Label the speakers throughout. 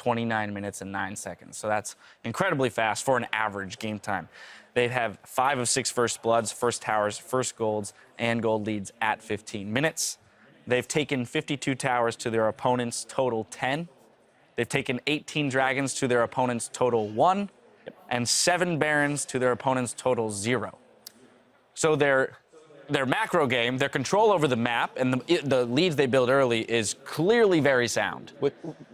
Speaker 1: 29 minutes and 9 seconds. So that's incredibly fast for an average game time. They have 5 of 6 first bloods, first towers, first golds, and gold leads at 15 minutes. They've taken 52 towers to their opponent's total 10. They've taken 18 dragons to their opponent's total 1, and 7 barons to their opponent's total 0. So their macro game, their control over the map, and the leads they build early is clearly very sound.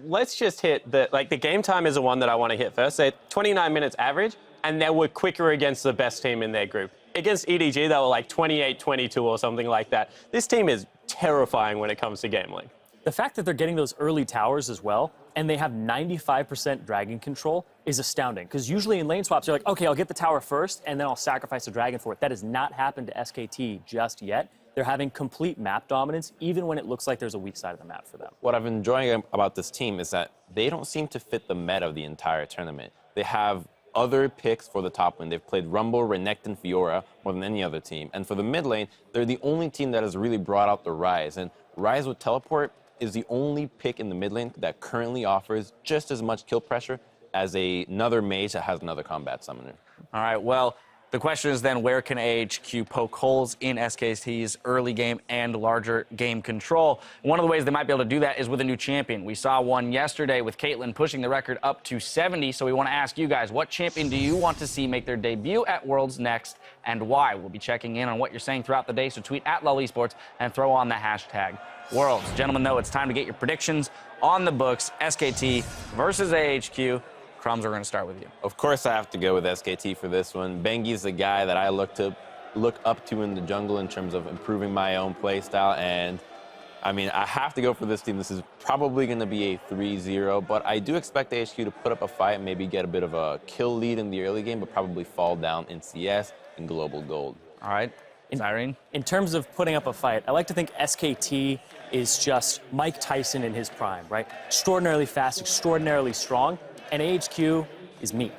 Speaker 2: Let's just hit the game time is the one that I want to hit first. They're 29 minutes average, and they were quicker against the best team in their group. Against EDG, they were like 28-22 or something like that. This team is terrifying when it comes to game length.
Speaker 3: The fact that they're getting those early towers as well, and they have 95% dragon control, is astounding. Because usually in lane swaps, you're like, okay, I'll get the tower first, and then I'll sacrifice the dragon for it. That has not happened to SKT just yet. They're having complete map dominance, even when it looks like there's a weak side of the map for them.
Speaker 4: What I've enjoying about this team is that they don't seem to fit the meta of the entire tournament. They have other picks for the top lane. They've played Rumble, Renekton, and Fiora more than any other team. And for the mid lane, they're the only team that has really brought out the Ryze. And Ryze with Teleport is the only pick in the mid lane that currently offers just as much kill pressure as another mage that has another combat summoner.
Speaker 1: All right, well, the question is then, where can AHQ poke holes in SKT's early game and larger game control? One of the ways they might be able to do that is with a new champion. We saw one yesterday with Caitlyn pushing the record up to 70, so we want to ask you guys, what champion do you want to see make their debut at Worlds next, and why? We'll be checking in on what you're saying throughout the day, so tweet at LOL Esports and throw on the hashtag Worlds. Gentlemen, though, it's time to get your predictions on the books. SKT versus AHQ. Crumbs, we're going to start with you.
Speaker 4: Of course, I have to go with SKT for this one. Bengi's the guy that I look up to in the jungle in terms of improving my own play style. And, I mean, I have to go for this team. This is probably going to be a 3-0, but I do expect AHQ to put up a fight, maybe get a bit of a kill lead in the early game, but probably fall down in CS and Global Gold.
Speaker 1: All right. Irene?
Speaker 3: In terms of putting up a fight, I like to think SKT is just Mike Tyson in his prime, right? Extraordinarily fast, extraordinarily strong, and AHQ is me.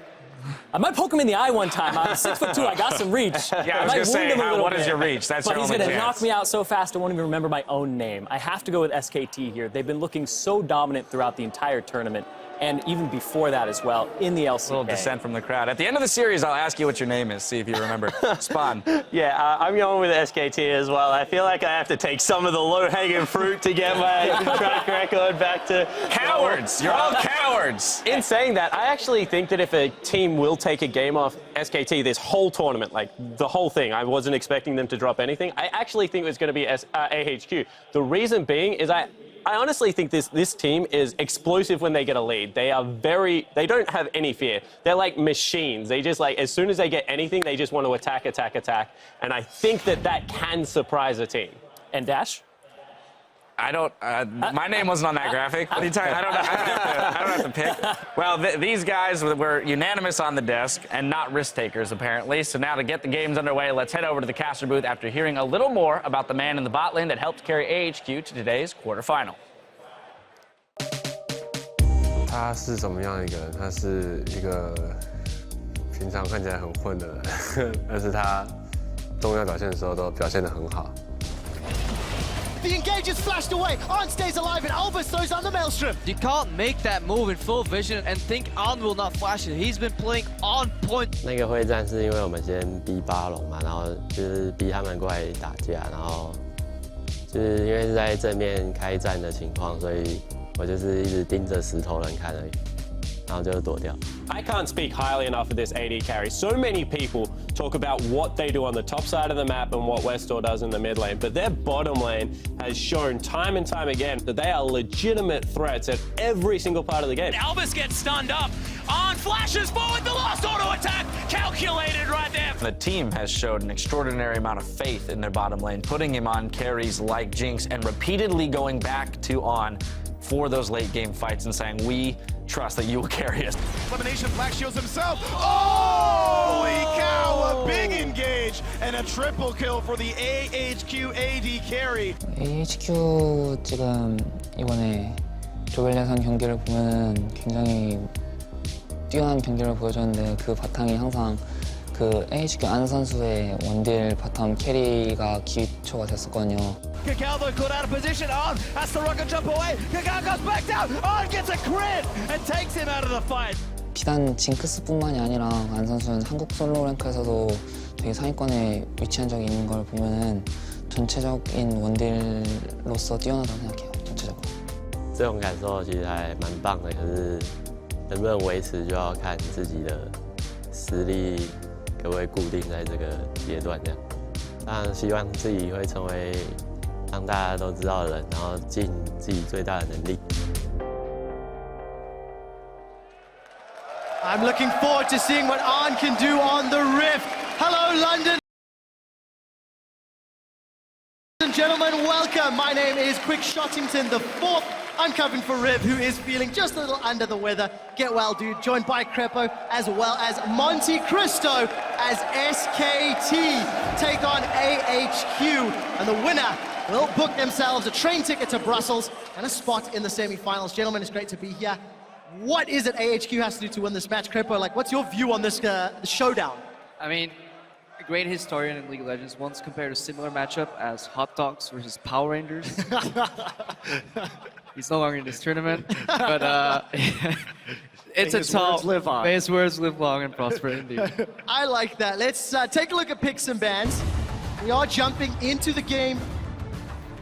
Speaker 3: I might poke him in the eye one time. I'm 6'2", I got some reach.
Speaker 1: Yeah, I was going to say, what is your reach? That's
Speaker 3: but
Speaker 1: your
Speaker 3: he's
Speaker 1: only
Speaker 3: going to
Speaker 1: chance.
Speaker 3: knock me out so fast I won't even remember my own name. I have to go with SKT here. They've been looking so dominant throughout the entire tournament, and even before that as well, in the LCK.
Speaker 1: A little dissent from the crowd. At the end of the series, I'll ask you what your name is, see if you remember. Spawn.
Speaker 2: Yeah, I'm going with SKT as well. I feel like I have to take some of the low-hanging fruit to get my track record back to...
Speaker 1: Cowards! You're all cowards!
Speaker 2: In saying that, I actually think that if a team will take a game off SKT this whole tournament, like the whole thing, I wasn't expecting them to drop anything, I actually think it was going to be AHQ. The reason being is I honestly think this team is explosive when they get a lead. They don't have any fear. They're like machines. They just as soon as they get anything, they just want to attack, attack, attack. And I think that can surprise a team.
Speaker 3: And Dash?
Speaker 1: I don't, my name wasn't on that graphic. What are you talking about? I don't have to pick. Well, these guys were unanimous on the desk and not risk takers, apparently. So now to get the games underway, let's head over to the caster booth after hearing a little more about the man in the bot lane that helped carry AHQ to today's quarterfinal.
Speaker 5: 他是什么样的一个人？他是一个平常看起来很混的人，但是他重要表现的时候都表现得很好。
Speaker 6: The engage is flashed away. Arn stays alive and Albus throws on the Maelstrom.
Speaker 7: You can't make that move in full vision and think Arn will not flash it. He's been playing on point.
Speaker 5: 那个会战是因为我们先逼巴龙嘛，然后就是逼他们过来打架，然后就是因为是在正面开战的情况，所以我就是一直盯着石头人看而已，然后就躲掉。
Speaker 2: I can't speak highly enough of this AD carry. So many people talk about what they do on the top side of the map and what Westor does in the mid lane, but their bottom lane has shown time and time again that they are legitimate threats at every single part of the game.
Speaker 8: Albus gets stunned up. On flashes forward, the last auto attack calculated right there.
Speaker 1: The team has showed an extraordinary amount of faith in their bottom lane, putting him on carries like Jinx and repeatedly going back to On for those late game fights and saying, we trust that you will carry us.
Speaker 6: Elimination, Black shields himself. Oh, holy cow, a big engage and a triple kill for the AHQ AD carry.
Speaker 9: AHQ 지금 이번에 조별예선 경기를 보면은 굉장히 뛰어난 경기를 보여줬는데 그 바탕이 항상 그 AHQ 안 선수의 원딜 바텀 캐리가 기초가 됐었거든요.
Speaker 6: Kakao though caught out of position. On has to rocket jump away. Kakao goes back down. On gets a crit and takes him out of the fight.
Speaker 9: 비단 징크스뿐만이 아니라 안 선수는 한국 솔로 랭크에서도 되게 상위권에 위치한 적이 있는 걸 보면은 전체적인 원딜로서 뛰어나다고 생각해요. 전체적으로.
Speaker 5: 这种感受其实还蛮棒的，可是能不能维持就要看自己的实力可不可以固定在这个阶段这样。当然希望自己会成为让大家都知道的人，然后尽自己最大的能力。
Speaker 10: I'm looking forward to seeing what Arn can do on the Rift. Hello, London. Ladies and gentlemen, welcome. My name is Quick Shottington, the fourth. I'm covering for Riv, who is feeling just a little under the weather. Get well, dude. Joined by Crepo, as well as Monte Cristo, as SKT take on AHQ. And the winner will book themselves a train ticket to Brussels and a spot in the semi-finals. Gentlemen, it's great to be here. What is it AHQ has to do to win this match? Crepo, like, what's your view on this showdown?
Speaker 7: I mean, a great historian in League of Legends once compared a similar matchup as Hot Dogs versus Power Rangers. He's no longer in this tournament, but it's a tall. May his words live long and prosper indeed.
Speaker 10: I like that. Let's take a look at picks and bans. We are jumping into the game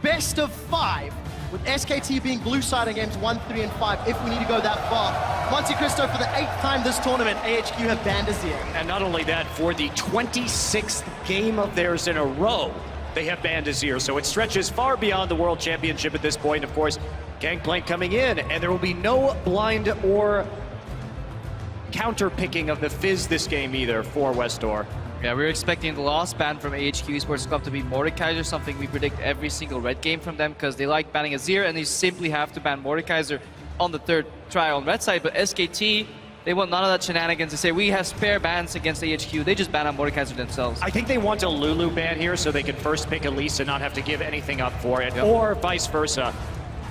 Speaker 10: best of 5, with SKT being blue side in games 1, 3, and 5, if we need to go that far. Monte Cristo, for the 8th time this tournament, AHQ have banned Azir.
Speaker 8: And not only that, for the 26th game of theirs in a row, they have banned Azir. So it stretches far beyond the World Championship at this point. Of course, Gangplank coming in, and there will be no blind or counter-picking of the Fizz this game either for Westor.
Speaker 7: Yeah, we're expecting the last ban from AHQ Esports Club to be Mordekaiser, something we predict every single red game from them, because they like banning Azir, and they simply have to ban Mordekaiser on the 3rd try on red side. But SKT, they want none of that shenanigans. They say, we have spare bans against AHQ. They just ban on Mordekaiser themselves.
Speaker 8: I think they want a Lulu ban here so they can first pick Elise and not have to give anything up for it, or vice versa.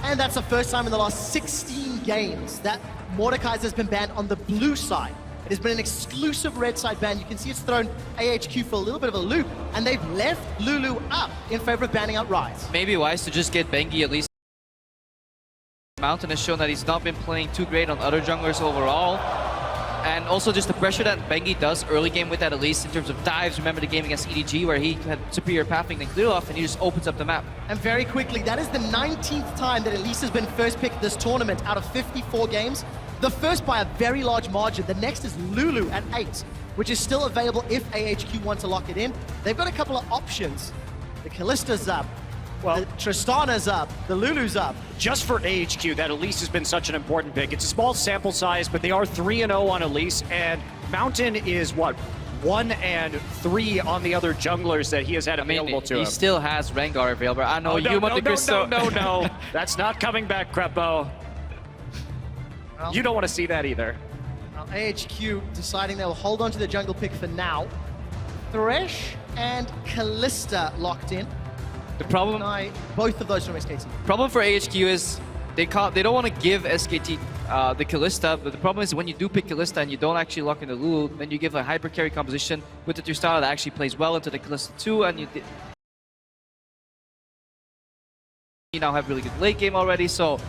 Speaker 10: And that's the first time in the last 16 games that Mordekaiser has been banned on the blue side. It has been an exclusive red side ban. You can see it's thrown AHQ for a little bit of a loop, and they've left Lulu up in favor of banning out Rise.
Speaker 7: Maybe wise to just get Bengi at least. Mountain has shown that he's not been playing too great on other junglers overall. And also just the pressure that Bengi does early game with that Elise in terms of dives. Remember the game against EDG where he had superior pathing than Clearoff, and he just opens up the map.
Speaker 10: And very quickly, that is the 19th time that Elise has been first picked this tournament out of 54 games. The first by a very large margin. The next is Lulu at 8, which is still available if AHQ want to lock it in. They've got a couple of options. The Kallista's up, the Tristana's up, the Lulu's up.
Speaker 8: Just for AHQ, that Elise has been such an important pick. It's a small sample size, but they are 3-0 on Elise, and Mountain is, what, 1-3 on the other junglers that he has had available to him.
Speaker 7: He still has Rengar available. I know Monte Cristo.
Speaker 8: No. That's not coming back, Crepo.
Speaker 10: Well,
Speaker 8: you don't want to see that either.
Speaker 10: Well, AHQ deciding they will hold on to the jungle pick for now. Thresh and Kallista locked in.
Speaker 7: The problem,
Speaker 10: both of those from SKT.
Speaker 7: Problem for AHQ is they don't want to give SKT the Kallista, but the problem is when you do pick Kallista and you don't actually lock in the Lulu, then you give a hyper carry composition with the Tristana that actually plays well into the Kallista too, and you now have really good late game already, so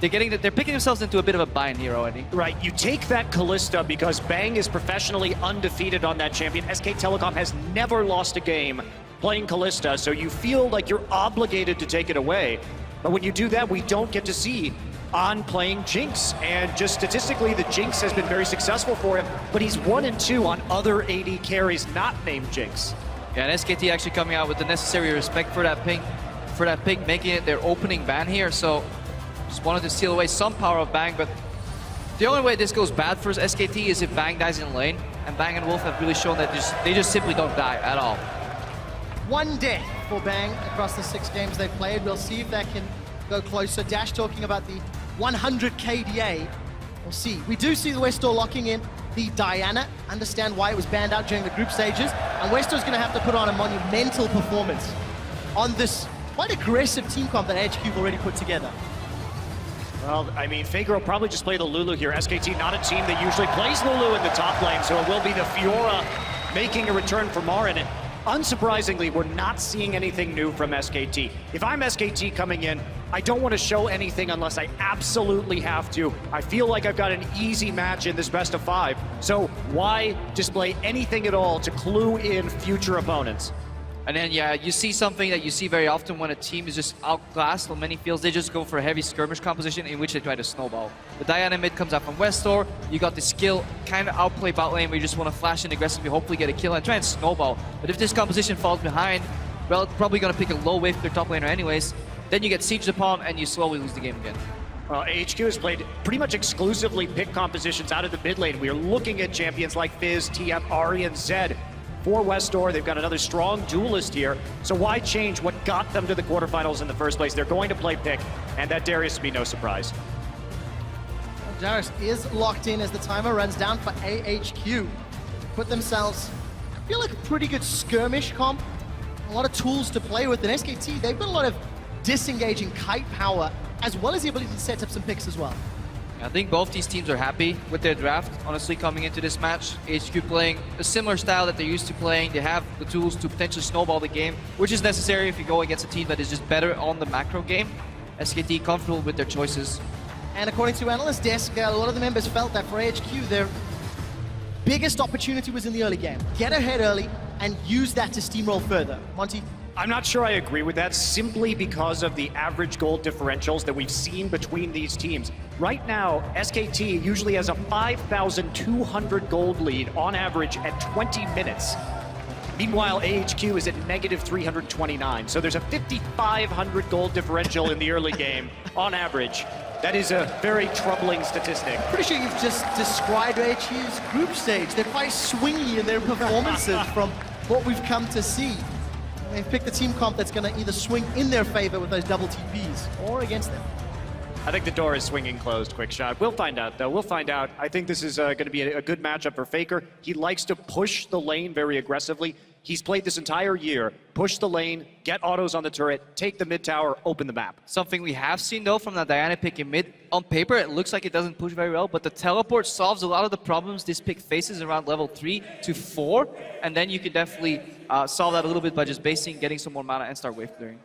Speaker 7: they're picking themselves into a bit of a bind here already.
Speaker 8: Right, you take that Callista because Bang is professionally undefeated on that champion. SKTelecom has never lost a game playing Callista, so you feel like you're obligated to take it away. But when you do that, we don't get to see on playing Jinx. And just statistically, the Jinx has been very successful for him, but he's 1-2 on other AD carries not named Jinx.
Speaker 7: Yeah, and SKT actually coming out with the necessary respect for that pick, making it their opening ban here, so just wanted to steal away some power of Bang, but the only way this goes bad for SKT is if Bang dies in lane, and Bang and Wolf have really shown that they just simply don't die at all.
Speaker 10: One death for Bang across the 6 games they've played. We'll see if that can go closer. Dash talking about the 100 KDA. We'll see. We do see the Westor locking in the Diana. Understand why it was banned out during the group stages. And Westor's going to have to put on a monumental performance on this quite aggressive team comp that AHQ have already put together.
Speaker 8: Well, I mean, Faker will probably just play the Lulu here. SKT not a team that usually plays Lulu in the top lane, so it will be the Fiora making a return for Marin. unsurprisingly, we're not seeing anything new from SKT. If I'm SKT coming in, I don't want to show anything unless I absolutely have to. I feel like I've got an easy match in this best of 5. So why display anything at all to clue in future opponents?
Speaker 7: And then, yeah, you see something that you see very often when a team is just outclassed on many fields. They just go for a heavy skirmish composition in which they try to snowball. The Diana mid comes out from Westor. You got the skill, kind of outplay bot lane where you just want to flash in aggressively, hopefully get a kill and try and snowball. But if this composition falls behind, well, it's probably going to pick a low wave for their top laner anyways. Then you get sieged upon and you slowly lose the game again.
Speaker 8: Well, AHQ has played pretty much exclusively pick compositions out of the mid lane. We are looking at champions like Fizz, TF, Ahri, and Zed. For Westor, they've got another strong duelist here, so why change what got them to the quarterfinals in the first place? They're going to play pick, and that Darius to be no surprise.
Speaker 10: Darius is locked in as the timer runs down for AHQ. Put themselves, I feel like a pretty good skirmish comp. A lot of tools to play with. In SKT, they've got a lot of disengaging kite power, as well as the ability to set up some picks as well.
Speaker 7: I think both these teams are happy with their draft, honestly, coming into this match. AHQ playing a similar style that they're used to playing. They have the tools to potentially snowball the game, which is necessary if you go against a team that is just better on the macro game. SKT comfortable with their choices.
Speaker 10: And according to Analyst Desk, a lot of the members felt that for AHQ, their biggest opportunity was in the early game. Get ahead early and use that to steamroll further. Monty?
Speaker 8: I'm not sure I agree with that, simply because of the average gold differentials that we've seen between these teams. Right now, SKT usually has a 5,200 gold lead on average at 20 minutes. Meanwhile, AHQ is at negative 329, so there's a 5,500 gold differential in the early game on average. That is a very troubling statistic.
Speaker 10: Pretty sure you've just described AHQ's group stage. They're quite swingy in their performances from what we've come to see. They've picked a team comp that's going to either swing in their favor with those double TPs or against them.
Speaker 8: I think the door is swinging closed, Quick Shot. We'll find out, though. We'll find out. I think this is going to be a good matchup for Faker. He likes to push the lane very aggressively. He's played this entire year. Push the lane, get autos on the turret, take the mid tower, open the map.
Speaker 7: Something we have seen, though, from the Diana pick in mid, on paper, it looks like it doesn't push very well, but the teleport solves a lot of the problems this pick faces around level 3 to 4, and then you can definitely solve that a little bit by just basing, getting some more mana, and start wave clearing.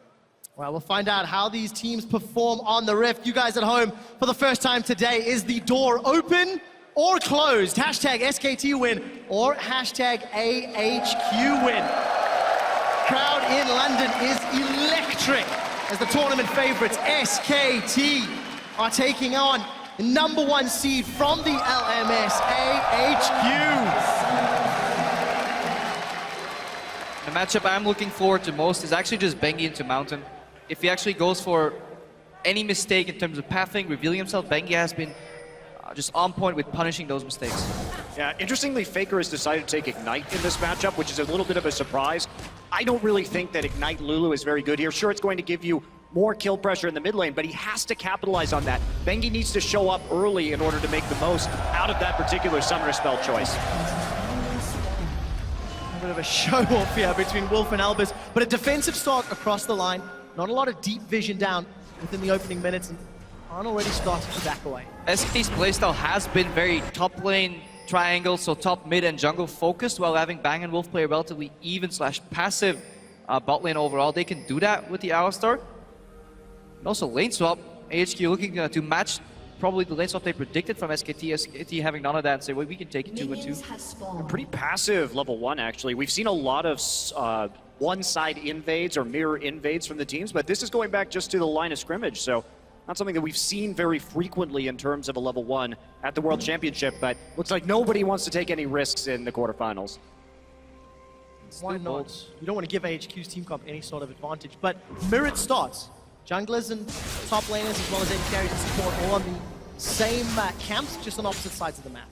Speaker 10: Well, we'll find out how these teams perform on the Rift. You guys at home, for the first time today, is the door open or closed? Hashtag SKT win or hashtag AHQ win. Crowd in London is electric as the tournament favorites, SKT, are taking on the #1 seed from the LMS, AHQ.
Speaker 7: The matchup I'm looking forward to most is actually just Bengi into Mountain. If he actually goes for any mistake in terms of pathing, revealing himself, Bengi has been just on point with punishing those mistakes.
Speaker 8: Yeah, interestingly, Faker has decided to take Ignite in this matchup, which is a little bit of a surprise. I don't really think that Ignite Lulu is very good here. Sure, it's going to give you more kill pressure in the mid lane, but he has to capitalize on that. Bengi needs to show up early in order to make the most out of that particular Summoner spell choice.
Speaker 10: A bit of a show-off here between Wolf and Albus, but a defensive start across the line. Not a lot of deep vision down within the opening minutes, and Arn already started to back away.
Speaker 7: SKT's playstyle has been very top lane triangle, so top, mid, and jungle focused, while having Bang and Wolf play a relatively even/passive bot lane overall. They can do that with the Alistar. And also lane swap, AHQ looking to match probably the lane swap they predicted from SKT. SKT having none of that and say, well, we can take it 2-2.
Speaker 8: A pretty passive level 1, actually. We've seen a lot of one-side invades or mirror invades from the teams, but this is going back just to the line of scrimmage, so not something that we've seen very frequently in terms of a level 1 at the World Championship, but looks like nobody wants to take any risks in the quarterfinals.
Speaker 10: Why not? You don't want to give AHQ's team comp any sort of advantage, but mirrored starts. Junglers and top laners as well as AD carries and support all on the same camps, just on opposite sides of the map.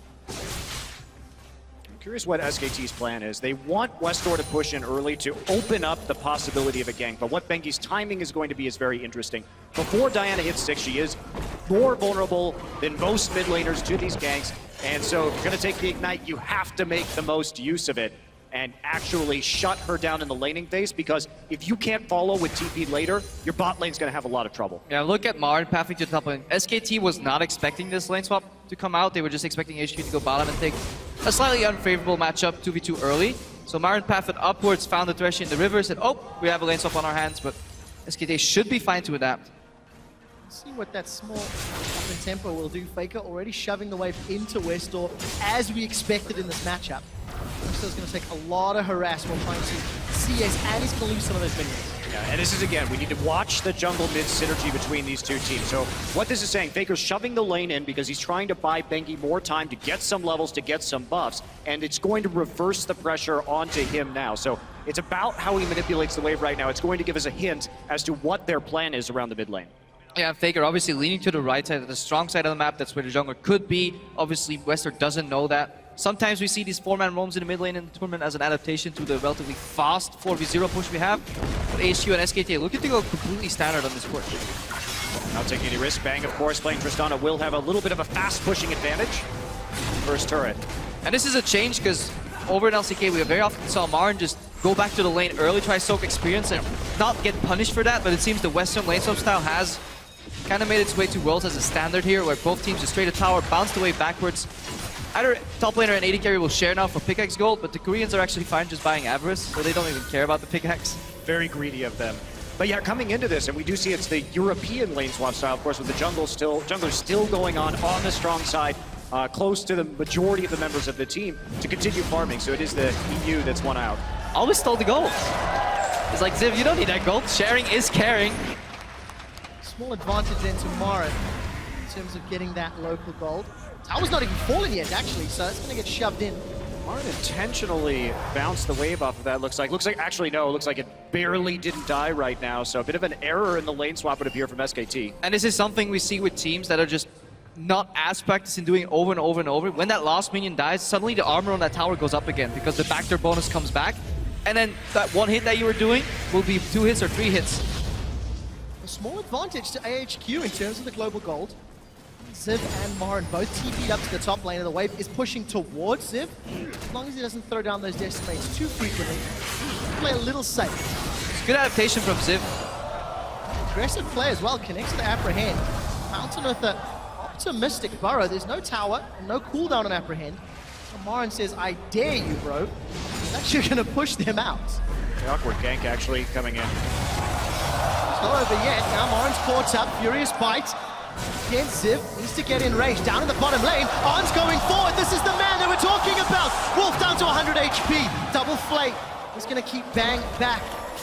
Speaker 8: I'm curious what SKT's plan is. They want Westor to push in early to open up the possibility of a gank, but what Bengi's timing is going to be is very interesting. Before Diana hits 6, she is more vulnerable than most mid laners to these ganks, and so if you're going to take the Ignite, you have to make the most use of it and actually shut her down in the laning phase, because if you can't follow with TP later, your bot lane's going to have a lot of trouble.
Speaker 7: Yeah, look at Marn pathing to the top lane. SKT was not expecting this lane swap to come out. They were just expecting AHQ to go bottom and take a slightly unfavorable matchup 2v2 early. So Marin pathed upwards, found the Thresh in the river, said, oh, we have a lane swap on our hands, but SKT should be fine to adapt.
Speaker 10: See what that small up in tempo will do. Faker already shoving the wave into Westdoor as we expected in this matchup. Westdoor's going to take a lot of harass while trying to CS, and he's going to lose some of those minions.
Speaker 8: Yeah, and this is, again, we need to watch the jungle mid synergy between these two teams. So what this is saying, Faker's shoving the lane in because he's trying to buy Bengi more time to get some levels, to get some buffs, and it's going to reverse the pressure onto him now. So it's about how he manipulates the wave right now. It's going to give us a hint as to what their plan is around the mid lane.
Speaker 7: Yeah, Faker obviously leaning to the right side, the strong side of the map. That's where the jungler could be. Obviously, Wester doesn't know that. Sometimes we see these 4-man roams in the mid lane in the tournament as an adaptation to the relatively fast 4v0 push we have. But AHQ and SKT are looking to go completely standard on this push.
Speaker 8: Not taking any risk. Bang, of course, playing Tristana will have a little bit of a fast pushing advantage. First turret.
Speaker 7: And this is a change because over in LCK, we have very often saw Marin just go back to the lane early, try to soak experience, and not get punished for that. But it seems the Western lane swap style has kind of made its way to Worlds as a standard here, where both teams just straight a tower, bounce the way backwards. Either top laner and AD carry will share now for pickaxe gold, but the Koreans are actually fine just buying Avarice, so they don't even care about the pickaxe.
Speaker 8: Very greedy of them. But yeah, coming into this, and we do see it's the European lane swap style, of course, with the junglers still going on the strong side, close to the majority of the members of the team to continue farming. So it is the EU that's won out.
Speaker 7: Always stole the gold. It's like, Ziv, you don't need that gold. Sharing is caring.
Speaker 10: Small advantage then to Marin in terms of getting that local gold. Tower's not even fallen yet, actually, so it's going to get shoved in.
Speaker 8: Marin intentionally bounced the wave off of that, looks like. Actually, no, it looks like it barely didn't die right now, so a bit of an error in the lane swap would appear from SKT.
Speaker 7: And this is something we see with teams that are just not as practiced in doing over and over and over. When that last minion dies, suddenly the armor on that tower goes up again because the backdoor bonus comes back. And then that one hit that you were doing will be 2 hits or 3 hits.
Speaker 10: A small advantage to AHQ in terms of the global gold. Ziv and Marin both TP'd up to the top lane, and the wave is pushing towards Ziv. As long as he doesn't throw down those decimates too frequently, play a little safe.
Speaker 7: It's good adaptation from Ziv.
Speaker 10: Aggressive play as well, connects to Apprehend. Mountain with an optimistic burrow. There's no tower, and no cooldown on Apprehend. So Marin says, I dare you, bro. He's actually going to push them out.
Speaker 8: The awkward gank actually coming in.
Speaker 10: It's not over yet. Now Marin's caught up. Furious bite. Again, Ziv needs to get in range. Down in the bottom lane. Arn's going forward. This is the man that we're talking about. Wolf down to 100 HP. Double flake. He's going to keep Bang back.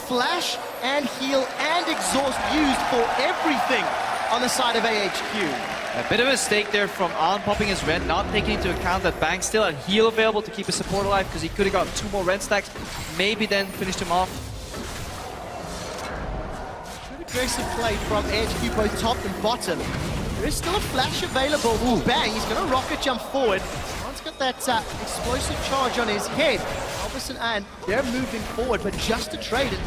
Speaker 10: Flash and heal and exhaust used for everything on the side of AHQ.
Speaker 7: A bit of a mistake there from Arn popping his Ren, not taking into account that Bang still had heal available to keep his support alive because he could have got 2 more Ren stacks, maybe then finished him off.
Speaker 10: Aggressive play from AHQ, both top and bottom. There is still a flash available. Ooh, Bang, he's going to rocket jump forward. Arn's got that explosive charge on his head. Albus and Ann, they're moving forward, but just to trade it.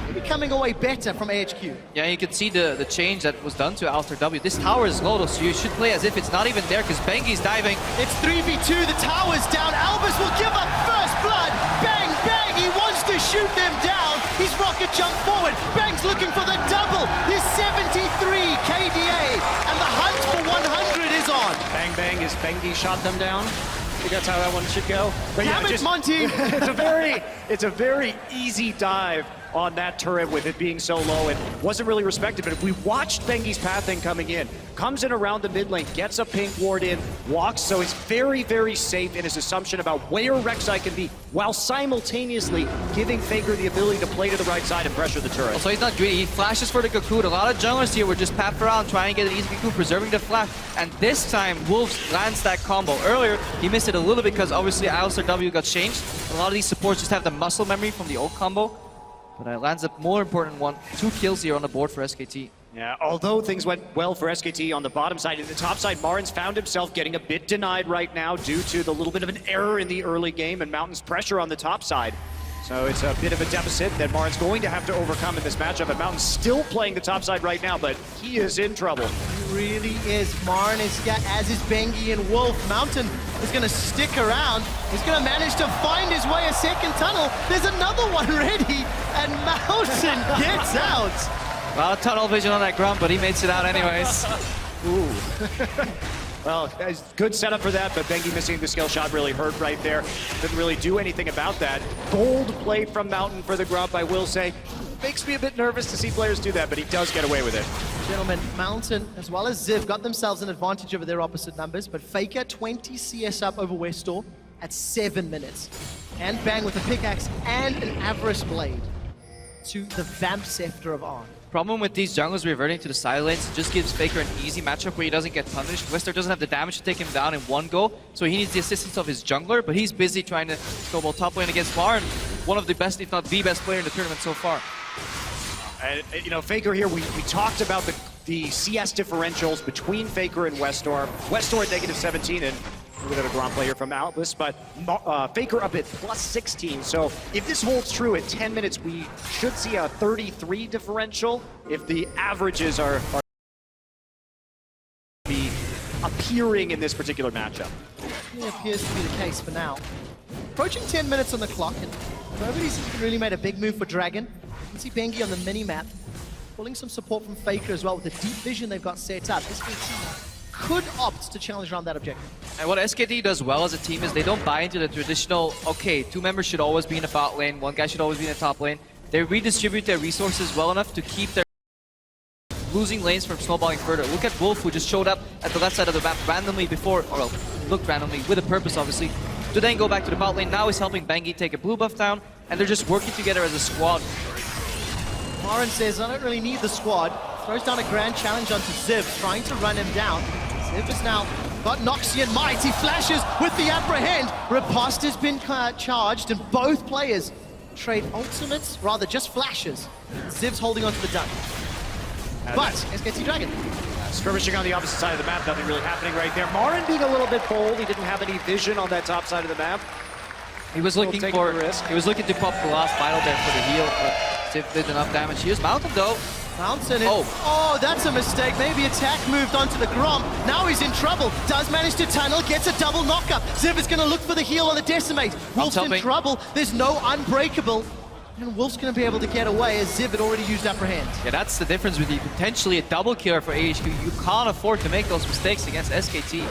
Speaker 10: Maybe coming away better from AHQ.
Speaker 7: Yeah, you can see the change that was done to Alter W. This tower is low, so you should play as if it's not even there because Bengi's diving.
Speaker 10: It's 3v2, the tower's down. Albus will give up first blood. Bang, bang, he wants to shoot them down. He's rocket jump forward. Bang's looking for the double. His 73 KDA, and the hunt for 100 is on.
Speaker 8: Bang bang, is Bengi shot them down? I think that's how that one should go. But
Speaker 10: Damn it, Monty!
Speaker 8: it's a very easy dive on that turret with it being so low and wasn't really respected. But if we watched Bengi's pathing coming in, comes in around the mid lane, gets a pink ward in, walks, so it's very, very safe in his assumption about where Rek'Sai can be, while simultaneously giving Faker the ability to play to the right side and pressure the turret.
Speaker 7: So he's not greedy, he flashes for the Cocoon. A lot of junglers here were just path around, trying to get an easy Cocoon, preserving the flash. And this time, Wolves lands that combo. Earlier, he missed it a little bit because obviously Alistair W got changed. A lot of these supports just have the muscle memory from the old combo. But it lands a more important one. 2 kills here on the board for SKT.
Speaker 8: Yeah, although things went well for SKT on the bottom side, in the top side, Marin's found himself getting a bit denied right now due to the little bit of an error in the early game and Mountain's pressure on the top side. So it's a bit of a deficit that Marin's going to have to overcome in this matchup. And Mountain's still playing the top side right now, but he is in trouble.
Speaker 10: He really is. Marin is, as is Bengi and Wolf. Mountain is going to stick around. He's going to manage to find his way a second tunnel. There's another one ready, and Mountain gets out.
Speaker 7: Well, tunnel vision on that Grump, but he makes it out anyways.
Speaker 8: Ooh. Well, good setup for that, but Bengi missing the skill shot really hurt right there. Couldn't really do anything about that. Bold play from Mountain for the grub, I will say. Makes me a bit nervous to see players do that, but he does get away with it.
Speaker 10: Gentlemen, Mountain as well as Ziv got themselves an advantage over their opposite numbers, but Faker 20 CS up over Westor at 7 minutes. And Bang with a pickaxe and an Avarice Blade to the Vamp Scepter of Arn.
Speaker 7: Problem with these junglers reverting to the side lanes, it just gives Faker an easy matchup where he doesn't get punished. Wester doesn't have the damage to take him down in one go, so he needs the assistance of his jungler, but he's busy trying to snowball top lane against Marn, one of the best, if not the best player in the tournament so far.
Speaker 8: You know, Faker here, we talked about the CS differentials between Faker and Westor. Westor at -17 and a bit of a Grand player from Albus, but Faker up at +16. So if this holds true at 10 minutes, we should see a 33 differential if the averages are be appearing in this particular matchup.
Speaker 10: It appears to be the case for now. Approaching 10 minutes on the clock, and nobody's really made a big move for Dragon. You can see Bengi on the mini-map, pulling some support from Faker as well with the deep vision they've got set up. SKT could opt to challenge around that objective.
Speaker 7: And what SKT does well as a team is they don't buy into the traditional, okay, 2 members should always be in the bot lane, 1 guy should always be in the top lane. They redistribute their resources well enough to keep their losing lanes from snowballing further. Look at Wolf, who just showed up at the left side of the map randomly before, or well, looked randomly, with a purpose obviously, to then go back to the bot lane. Now he's helping Bengi take a blue buff down, and they're just working together as a squad.
Speaker 10: Marin says, I don't really need the squad. Throws down a grand challenge onto Ziv, trying to run him down. Ziv has now got Noxian Might. He flashes with the Apprehend. Riposte has been charged, and both players trade ultimates, rather just flashes. Ziv's holding onto the duck. But SKT Dragon.
Speaker 8: Skirmishing on the opposite side of the map, nothing really happening right there. Marin being a little bit bold, he didn't have any vision on that top side of the map.
Speaker 7: He was looking for risk. He was looking to pop the last vital there for the heal, but Ziv did enough damage. Here's Mountain though.
Speaker 10: Mountain, oh, that's a mistake. Maybe attack moved onto the Grom. Now he's in trouble. Does manage to tunnel, gets a double knockup. Ziv is going to look for the heal on the Decimate. Wolf's in trouble. There's no Unbreakable. And Wolf's going to be able to get away as Ziv had already used Apprehend.
Speaker 7: Yeah, that's the difference with the potentially a double killer for AHQ. You can't afford to make those mistakes against SKT.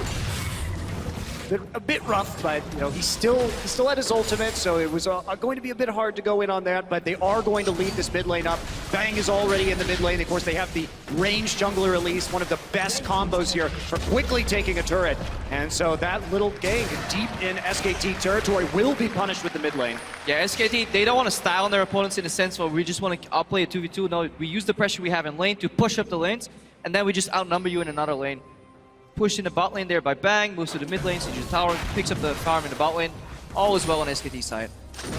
Speaker 8: A bit rough, but you know he still had his ultimate, so it was going to be a bit hard to go in on that. But they are going to lead this mid lane up. Bang is already in the mid lane. Of course, they have the ranged jungler release, one of the best combos here for quickly taking a turret. And so that little gang deep in SKT territory will be punished with the mid lane.
Speaker 7: Yeah, SKT, they don't want to style on their opponents in the sense where we just want to outplay a 2v2. No, we use the pressure we have in lane to push up the lanes, and then we just outnumber you in another lane. Pushed in the bot lane there by Bang, moves to the mid lane, sieges the tower, picks up the farm in the bot lane. All is well on SKT's side.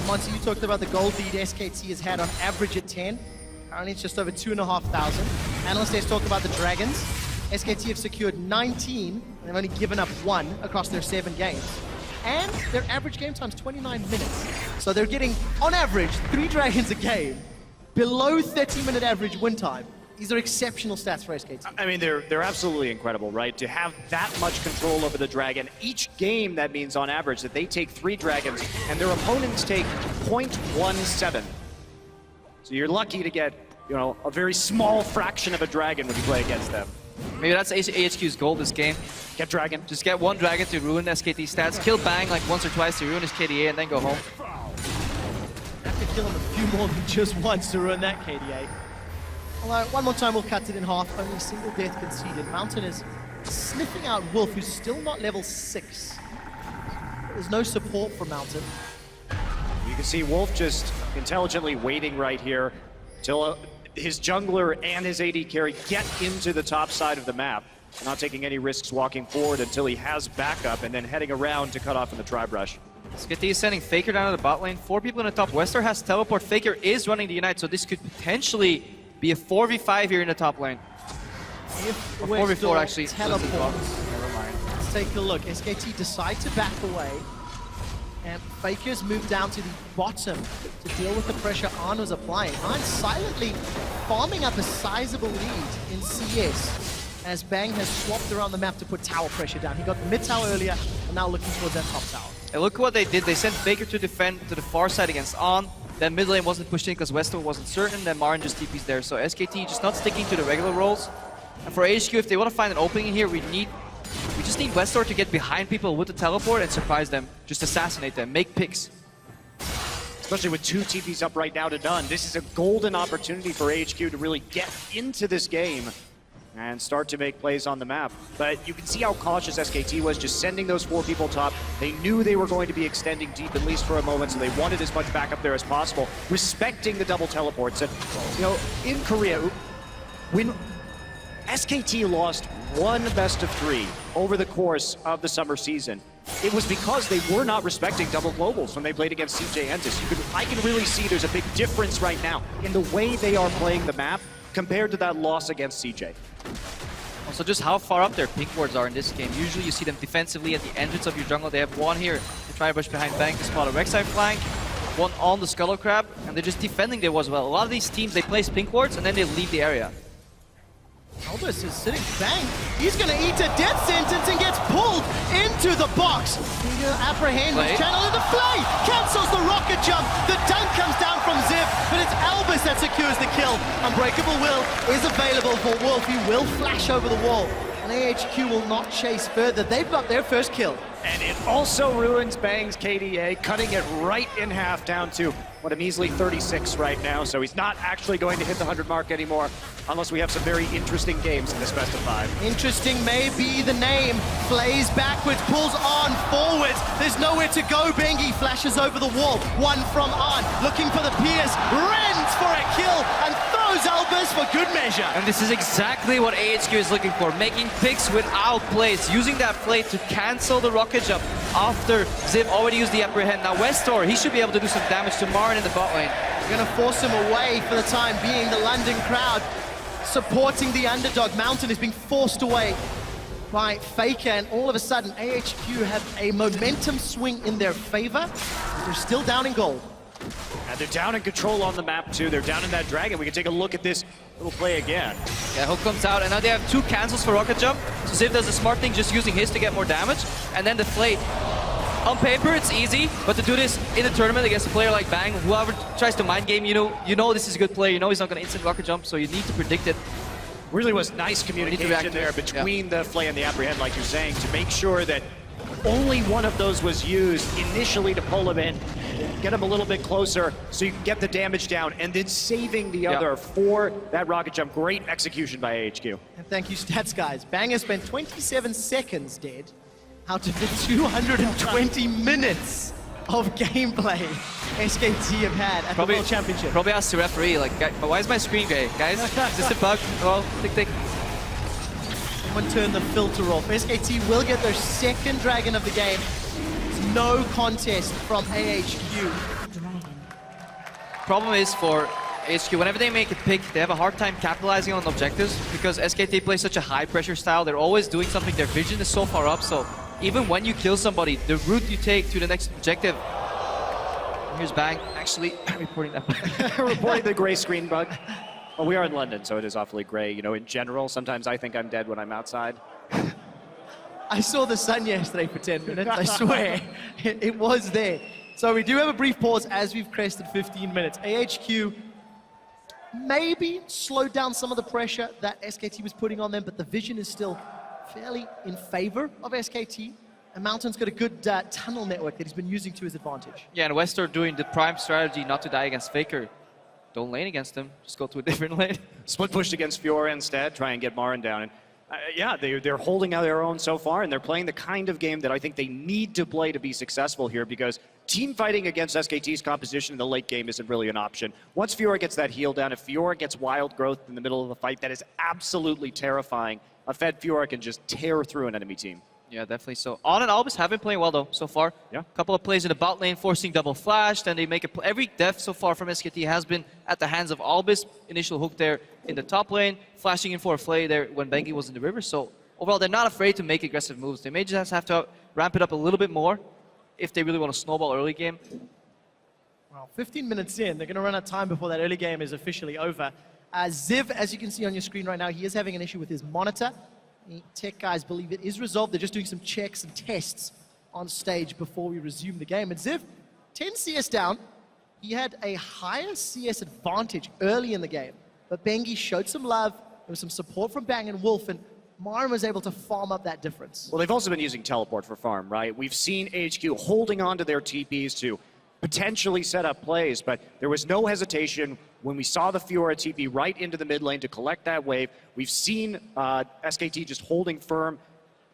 Speaker 10: Monty, you talked about the gold lead SKT has had on average at 10. Currently it's just over 2,500. Analysts has talked about the Dragons. SKT have secured 19, and they've only given up 1 across their 7 games. And their average game time's 29 minutes. So they're getting, on average, 3 Dragons a game, below 30-minute average win time. These are exceptional stats for SKT.
Speaker 8: I mean, they're absolutely incredible, right? To have that much control over the Dragon. Each game, that means on average that they take 3 Dragons and their opponents take 0.17. So you're lucky to get, you know, a very small fraction of a Dragon when you play against them.
Speaker 7: Maybe that's AHQ's goal this game.
Speaker 8: Get Dragon.
Speaker 7: Just get 1 Dragon to ruin SKT stats, kill Bang like once or twice to ruin his KDA, and then go home.
Speaker 10: Have to kill him a few more than just once to ruin that KDA. Although, one more time we'll cut it in half, only a single death conceded. Mountain is sniffing out Wolf, who's still not level 6. There's no support for Mountain.
Speaker 8: You can see Wolf just intelligently waiting right here till his jungler and his AD carry get into the top side of the map. Not taking any risks walking forward until he has backup and then heading around to cut off in the Tribe Rush.
Speaker 7: SKT is sending Faker down to the bot lane. 4 people in the top. Wester has teleport. Faker is running the Unite, so this could potentially be a 4v5 here in the top lane.
Speaker 10: If
Speaker 7: or 4v4 actually.
Speaker 10: Teleports.
Speaker 7: Never mind.
Speaker 10: Let's take a look. SKT decide to back away. And Faker's moved down to the bottom to deal with the pressure Arn was applying. Arn silently farming up a sizable lead in CS as Bang has swapped around the map to put tower pressure down. He got the mid tower earlier and now looking towards that top tower.
Speaker 7: And look what they did. They sent Faker to defend to the far side against Arn. Then mid lane wasn't pushed in because Wester wasn't certain. Then Marin just TP's there. So SKT just not sticking to the regular roles. And for AHQ, if they want to find an opening here, we just just need Westor to get behind people with the teleport and surprise them. Just assassinate them, make picks.
Speaker 8: Especially with 2 TPs up right now to none. This is a golden opportunity for AHQ to really get into this game and start to make plays on the map. But you can see how cautious SKT was, just sending those 4 people top. They knew they were going to be extending deep, at least for a moment, so they wanted as much backup there as possible, respecting the double teleports. And, you know, in Korea, when SKT lost 1 best-of-3 over the course of the summer season, it was because they were not respecting double globals when they played against CJ Entis. I can really see there's a big difference right now in the way they are playing the map compared to that loss against CJ.
Speaker 7: Also, just how far up their pink wards are in this game. Usually you see them defensively at the entrance of your jungle. They have 1 here to try to push behind Bang to spot a Rek'Sai flank, 1 on the Scuttle Crab, and they're just defending there as well. A lot of these teams, they place pink wards and then they leave the area.
Speaker 10: Albus is sitting Bang. He's going to eat a death sentence and gets pulled into the box. He's going to apprehend his channel, and the Flay cancels the rocket jump. The dunk comes down from Ziv, but it's Albus that secures the kill. Unbreakable Will is available for Wolf. He will flash over the wall, and AHQ will not chase further. They've got their first kill.
Speaker 8: And it also ruins Bang's KDA, cutting it right in half down to what, a measly 36 right now. So he's not actually going to hit the 100 mark anymore, unless we have some very interesting games in this best of 5.
Speaker 10: Interesting may be the name. Flays backwards, pulls on forwards. There's nowhere to go. Bengi flashes over the wall. 1 from on, looking for the Pierce. Rends for a kill and throws Albus for good measure.
Speaker 7: And this is exactly what AHQ is looking for, making picks without plays, using that play to cancel the rocket jump after Ziv already used the apprehend. Now Westor, he should be able to do some damage to Marin in the bot lane.
Speaker 10: We're going to force him away for the time being. The London crowd supporting the underdog. Mountain is being forced away by Faker, and all of a sudden AHQ have a momentum swing in their favor. They're still down in gold.
Speaker 8: And they're down in control on the map too. They're down in that dragon. We can take a look at this little play again.
Speaker 7: Yeah, Hook comes out, and now they have 2 cancels for rocket jump. So Ziv does the smart thing, just using his to get more damage. And then the Flay. On paper, it's easy, but to do this in a tournament against a player like Bang, whoever tries to mind game, you know this is a good play. You know he's not going to instant rocket jump, so you need to predict it.
Speaker 8: Really was nice communication there between the Flay and the apprehend, like you're saying, to make sure that only one of those was used initially to pull him in, get him a little bit closer so you can get the damage down, and then saving the other for that rocket jump. Great execution by AHQ.
Speaker 10: And thank you, stats guys. Bang has spent 27 seconds dead out of the 220 minutes of gameplay SKT have had at the World Championship.
Speaker 7: Probably asked the referee, like, why is my screen gray? Guys, is this a bug? Well, tick.
Speaker 10: Someone turn the filter off. SKT will get their 2nd dragon of the game. It's no contest from AHQ.
Speaker 7: Problem is for AHQ, whenever they make a pick, they have a hard time capitalizing on objectives because SKT plays such a high pressure style. They're always doing something. Their vision is so far up, so even when you kill somebody, the route you take to the next objective. Here's Bang, actually reporting that.
Speaker 8: Reporting the gray screen bug. Well, we are in London, so it is awfully gray. You know, in general, sometimes I think I'm dead when I'm outside.
Speaker 10: I saw the sun yesterday for 10 minutes, I swear. It was there. So we do have a brief pause as we've crested 15 minutes. AHQ maybe slowed down some of the pressure that SKT was putting on them, but the vision is still fairly in favor of SKT. And Mountain's got a good tunnel network that he's been using to his advantage.
Speaker 7: Yeah, and Westor doing the prime strategy not to die against Faker. Don't lane against him, just go to a different lane.
Speaker 8: Split pushed against Fiora instead, try and get Marin down. And yeah, they're holding out their own so far, and they're playing the kind of game that I think they need to play to be successful here, because team fighting against SKT's composition in the late game isn't really an option. Once Fiora gets that heal down, if Fiora gets wild growth in the middle of a fight, that is absolutely terrifying. A fed Fiora can just tear through an enemy team.
Speaker 7: Yeah, definitely so. On and Albus have been playing well, though, so far.
Speaker 8: Yeah.
Speaker 7: A couple of plays in the bot lane, forcing double flash. Then they make every death so far from SKT has been at the hands of Albus. Initial hook there in the top lane, flashing in for a Flay there when Bengi was in the river. So overall, they're not afraid to make aggressive moves. They may just have to ramp it up a little bit more if they really want to snowball early game.
Speaker 10: Well, 15 minutes in, they're going to run out of time before that early game is officially over. Ziv, as you can see on your screen right now, he is having an issue with his monitor. The tech guys believe it is resolved. They're just doing some checks and tests on stage before we resume the game. And Ziv, 10 CS down. He had a higher CS advantage early in the game, but Bengi showed some love. There was some support from Bang and Wolf, and Maren was able to farm up that difference.
Speaker 8: Well, they've also been using teleport for farm, right? We've seen AHQ holding on to their TPs to potentially set up plays, but there was no hesitation when we saw the Fiora TP right into the mid lane to collect that wave. We've seen SKT just holding firm,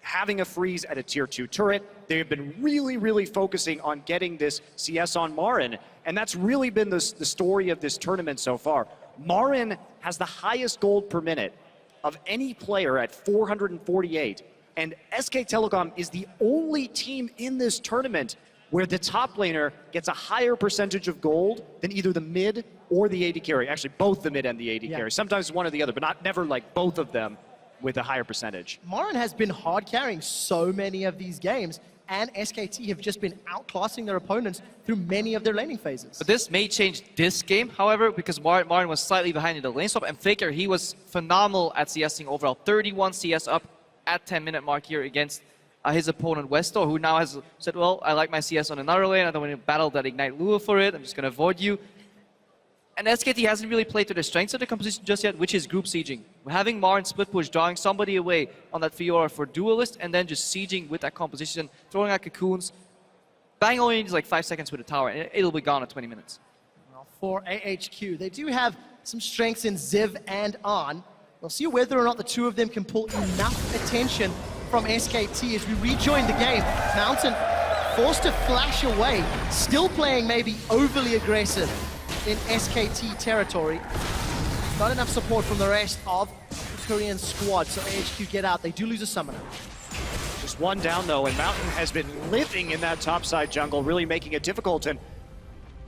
Speaker 8: having a freeze at a tier 2 turret. They've been really focusing on getting this CS on Maren, and that's really been the story of this tournament so far. Maren has the highest gold per minute of any player at 448, and SKTelecom is the only team in this tournament where the top laner gets a higher percentage of gold than either the mid or the AD carry. Actually, both the mid and the AD carry. Sometimes one or the other, but never like both of them with a higher percentage.
Speaker 10: Maren has been hard carrying so many of these games, and SKT have just been outclassing their opponents through many of their laning phases.
Speaker 7: But this may change this game, however, because Maren was slightly behind in the lane swap, and Faker, he was phenomenal at CSing overall. 31 CS up at 10-minute mark here against his opponent Westor, who now has said, well, I like my CS on another lane, I don't want to battle that Ignite Lua for it, I'm just going to avoid you. And SKT hasn't really played to the strengths of the composition just yet, which is group sieging. Having Maren split push, drawing somebody away on that Fiora for duelist, and then just sieging with that composition, throwing out cocoons. Bang only needs like 5 seconds with a tower, and it'll be gone in 20 minutes.
Speaker 10: Well, for AHQ, they do have some strengths in Ziv and Arn. We'll see whether or not the two of them can pull enough attention from SKT as we rejoin the game. Mountain forced to flash away, still playing maybe overly aggressive in SKT territory. Not enough support from the rest of the Korean squad, so AHQ get out. They do lose a summoner.
Speaker 8: Just one down though, and Mountain has been living in that topside jungle, really making it difficult. And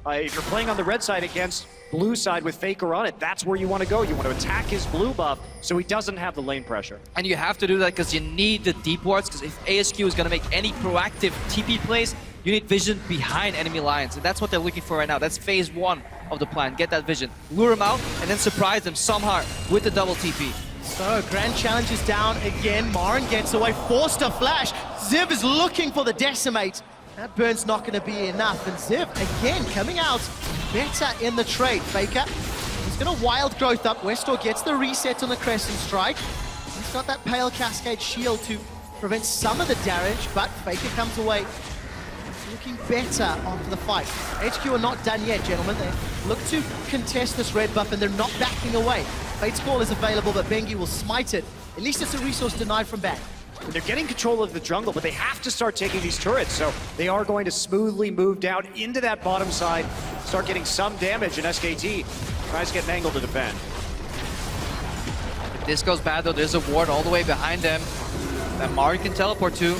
Speaker 8: if you're playing on the red side against blue side with Faker on it, that's where you want to go. You want to attack his blue buff so he doesn't have the lane pressure.
Speaker 7: And you have to do that because you need the deep wards, because if AHQ is going to make any proactive TP plays, you need vision behind enemy lines, and that's what they're looking for right now. That's phase 1 of the plan. Get that vision, lure them out, and then surprise them somehow with the double TP.
Speaker 10: So, Grand Challenge is down again. Maren gets away, forced to flash. Ziv is looking for the decimate. That burn's not going to be enough, and Ziv, again, coming out better in the trade. Faker, he's going to wild growth up. Westor gets the reset on the Crescent Strike. He's got that Pale Cascade shield to prevent some of the damage, but Faker comes away looking better after the fight. HQ are not done yet, gentlemen. They look to contest this red buff, and they're not backing away. Fate's Call is available, but Bengi will smite it. At least it's a resource denied from Bang.
Speaker 8: They're getting control of the jungle, but they have to start taking these turrets, so they are going to smoothly move down into that bottom side, start getting some damage, and SKT tries to get Mangle to defend.
Speaker 7: If this goes bad though, there's a ward all the way behind them that Mari can teleport to.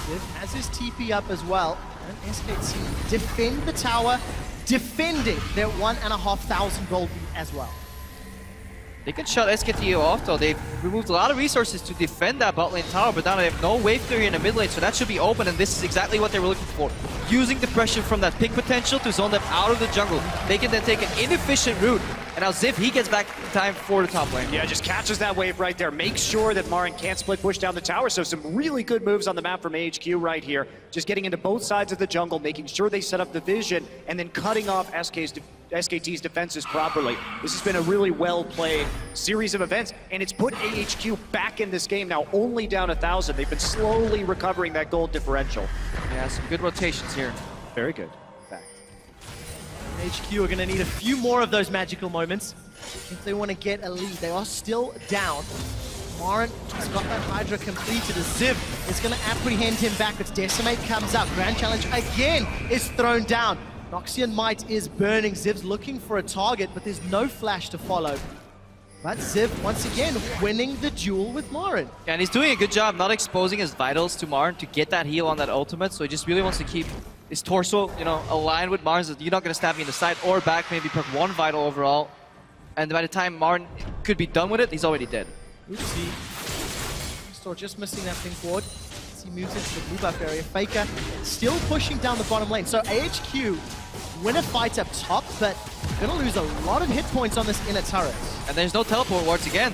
Speaker 10: Ziv has his TP up as well, and SKT defend the tower, defending their 1,500 gold lead as well.
Speaker 7: They can shut SKT off though. They've removed a lot of resources to defend that bot lane tower, but now they have no wave clear in the mid lane, so that should be open, and this is exactly what they were looking for. Using the pressure from that pick potential to zone them out of the jungle. They can then take an inefficient route, and now Ziv, he gets back in time for the top lane.
Speaker 8: Yeah, just catches that wave right there. Makes sure that Maren can't split push down the tower, so some really good moves on the map from AHQ right here. Just getting into both sides of the jungle, making sure they set up the vision, and then cutting off SKT's defenses properly. This has been a really well-played series of events, and it's put AHQ back in this game now, only down 1,000. They've been slowly recovering that gold differential.
Speaker 7: Yeah, some good rotations here.
Speaker 8: Very good, in fact.
Speaker 10: HQ are going to need a few more of those magical moments if they want to get a lead. They are still down. Maren has got that Hydra completed as Ziv is going to apprehend him backwards. Decimate comes up. Grand Challenge again is thrown down. Noxian Might is burning. Ziv's looking for a target, but there's no flash to follow. But Ziv, once again, winning the duel with Maren.
Speaker 7: Yeah, and he's doing a good job not exposing his vitals to Maren to get that heal on that ultimate, so he just really wants to keep his torso, you know, aligned with Maren's. You're not going to stab me in the side or back, maybe perk 1 vital overall. And by the time Maren could be done with it, he's already dead.
Speaker 10: Oopsie. Westor just missing that pink ward. He moves into the blue buff area. Faker still pushing down the bottom lane. So AHQ win a fight up top, but gonna lose a lot of hit points on this inner turret.
Speaker 7: And there's no teleport wards again.